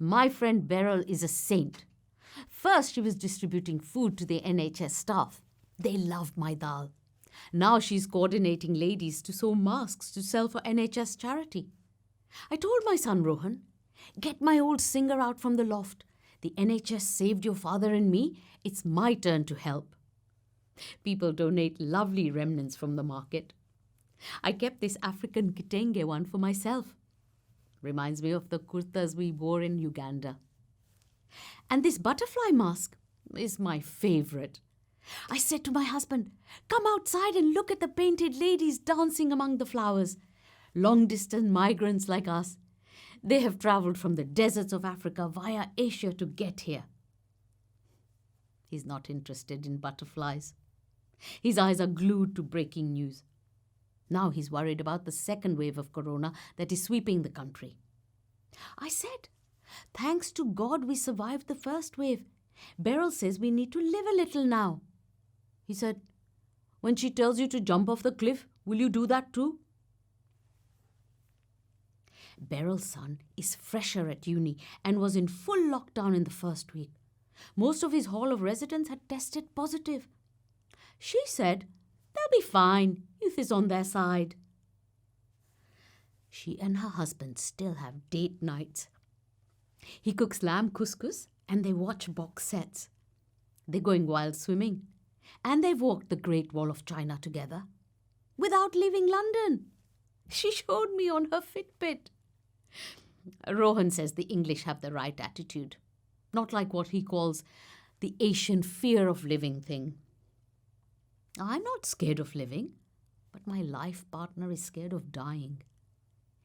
My friend Beryl is a saint. First, she was distributing food to the NHS staff. They loved my dal. Now she's coordinating ladies to sew masks to sell for NHS charity. I told my son Rohan, get my old singer out from the loft. The NHS saved your father and me. It's my turn to help. People donate lovely remnants from the market. I kept this African kitenge one for myself. Reminds me of the kurtas we wore in Uganda. And this butterfly mask is my favorite. I said to my husband, come outside and look at the painted ladies dancing among the flowers. Long-distance migrants like us. They have travelled from the deserts of Africa via Asia to get here. He's not interested in butterflies. His eyes are glued to breaking news. Now he's worried about the second wave of corona that is sweeping the country. I said, thanks to God we survived the first wave. Beryl says we need to live a little now. He said, when she tells you to jump off the cliff, will you do that too? Beryl's son is fresher at uni and was in full lockdown in the first week. Most of his hall of residence had tested positive. She said, they'll be fine. Youth is on their side. She and her husband still have date nights. He cooks lamb couscous and they watch box sets. They're going wild swimming and they've walked the Great Wall of China together without leaving London. She showed me on her Fitbit. Rohan says the English have the right attitude, not like what he calls the Asian fear of living thing. I'm not scared of living, but my life partner is scared of dying.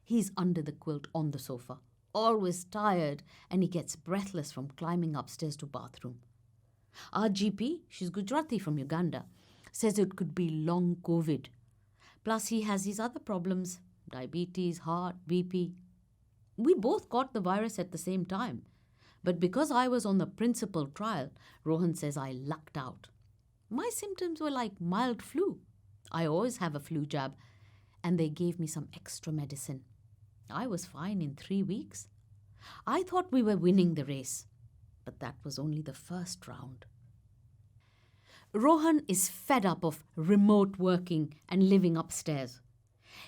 He's under the quilt on the sofa, always tired, and he gets breathless from climbing upstairs to bathroom. Our GP, she's Gujarati from Uganda, says it could be long COVID. Plus he has his other problems, diabetes, heart, BP. We both got the virus at the same time. But because I was on the principal trial, Rohan says I lucked out. My symptoms were like mild flu. I always have a flu jab, and they gave me some extra medicine. I was fine in 3 weeks. I thought we were winning the race, but that was only the first round. Rohan is fed up of remote working and living upstairs.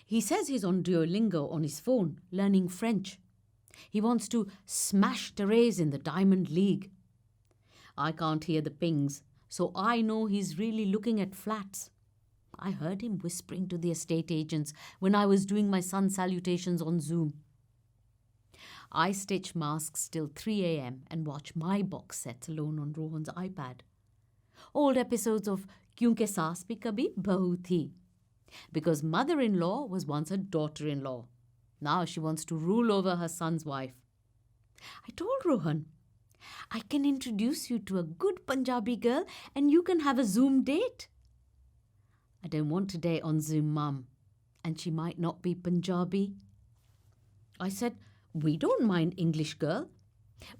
He says he's on Duolingo on his phone, learning French. He wants to smash Therese in the Diamond League. I can't hear the pings, so I know he's really looking at flats. I heard him whispering to the estate agents when I was doing my sun salutations on Zoom. I stitch masks till 3 a.m. and watch my box sets alone on Rohan's iPad. Old episodes of Kyunke Saas Bhi Kabhi Bahu Thi. Because mother-in-law was once a daughter-in-law. Now she wants to rule over her son's wife. I told Rohan, I can introduce you to a good Punjabi girl and you can have a Zoom date. I don't want to date on Zoom, Mum, and she might not be Punjabi. I said, we don't mind English girl.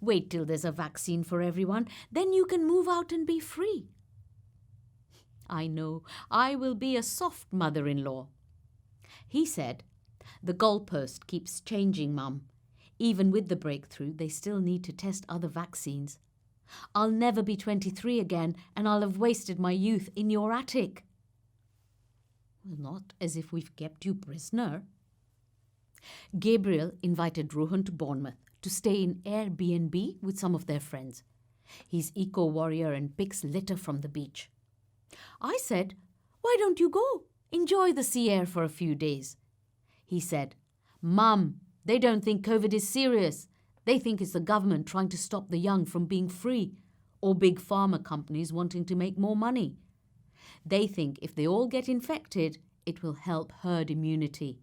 Wait till there's a vaccine for everyone, then you can move out and be free. I know, I will be a soft mother-in-law. He said, the goalpost keeps changing, Mum. Even with the breakthrough, they still need to test other vaccines. I'll never be 23 again and I'll have wasted my youth in your attic. Well, not as if we've kept you prisoner. Gabriel invited Rohan to Bournemouth to stay in Airbnb with some of their friends. He's eco-warrior and picks litter from the beach. I said, why don't you go? Enjoy the sea air for a few days. He said, Mum, they don't think COVID is serious. They think it's the government trying to stop the young from being free or big pharma companies wanting to make more money. They think if they all get infected, it will help herd immunity.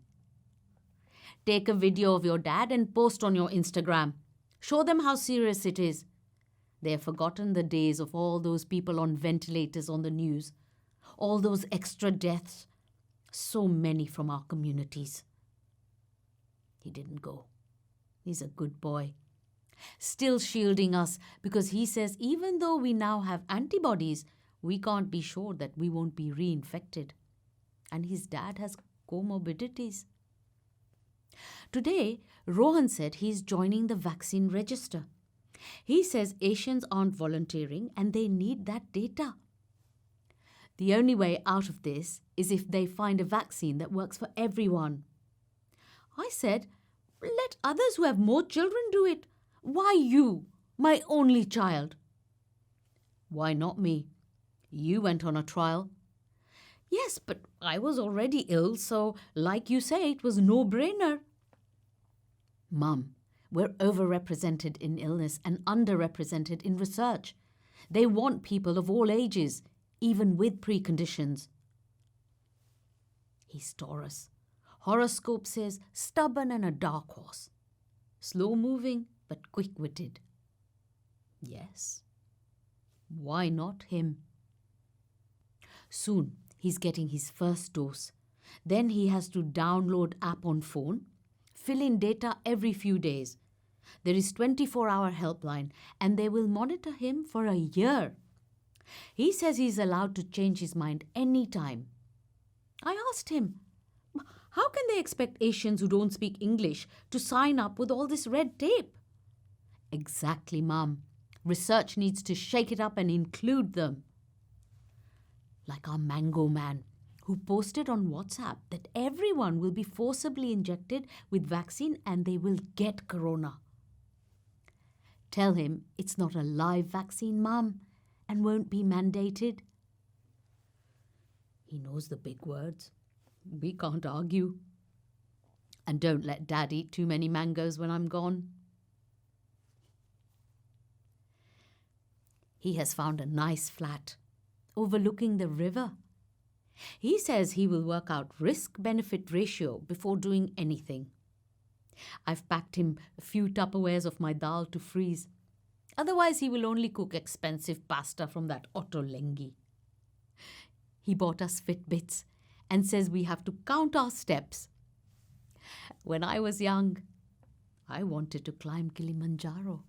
Take a video of your dad and post on your Instagram. Show them how serious it is. They have forgotten the days of all those people on ventilators on the news, all those extra deaths, so many from our communities. He didn't go. He's a good boy. Still shielding us because he says even though we now have antibodies, we can't be sure that we won't be reinfected. And his dad has comorbidities. Today, Rohan said he's joining the vaccine register. He says Asians aren't volunteering and they need that data. The only way out of this is if they find a vaccine that works for everyone. I said, let others who have more children do it. Why you, my only child? Why not me? You went on a trial. Yes, but I was already ill, so like you say, it was no-brainer. Mum, we're overrepresented in illness and underrepresented in research. They want people of all ages, even with preconditions. He's Taurus. Horoscope says stubborn and a dark horse. Slow-moving, but quick-witted. Yes. Why not him? Soon, he's getting his first dose. Then he has to download app on phone, fill in data every few days. There is 24-hour helpline and they will monitor him for a year. He says he's allowed to change his mind any time. I asked him, how can they expect Asians who don't speak English to sign up with all this red tape? Exactly, Mum. Research needs to shake it up and include them. Like our mango man, who posted on WhatsApp that everyone will be forcibly injected with vaccine and they will get corona. Tell him it's not a live vaccine, Mum, and won't be mandated. He knows the big words. We can't argue. And don't let Dad eat too many mangoes when I'm gone. He has found a nice flat overlooking the river. He says he will work out risk-benefit ratio before doing anything. I've packed him a few Tupperwares of my dal to freeze. Otherwise, he will only cook expensive pasta from that Ottolenghi. He bought us Fitbits and says we have to count our steps. When I was young, I wanted to climb Kilimanjaro.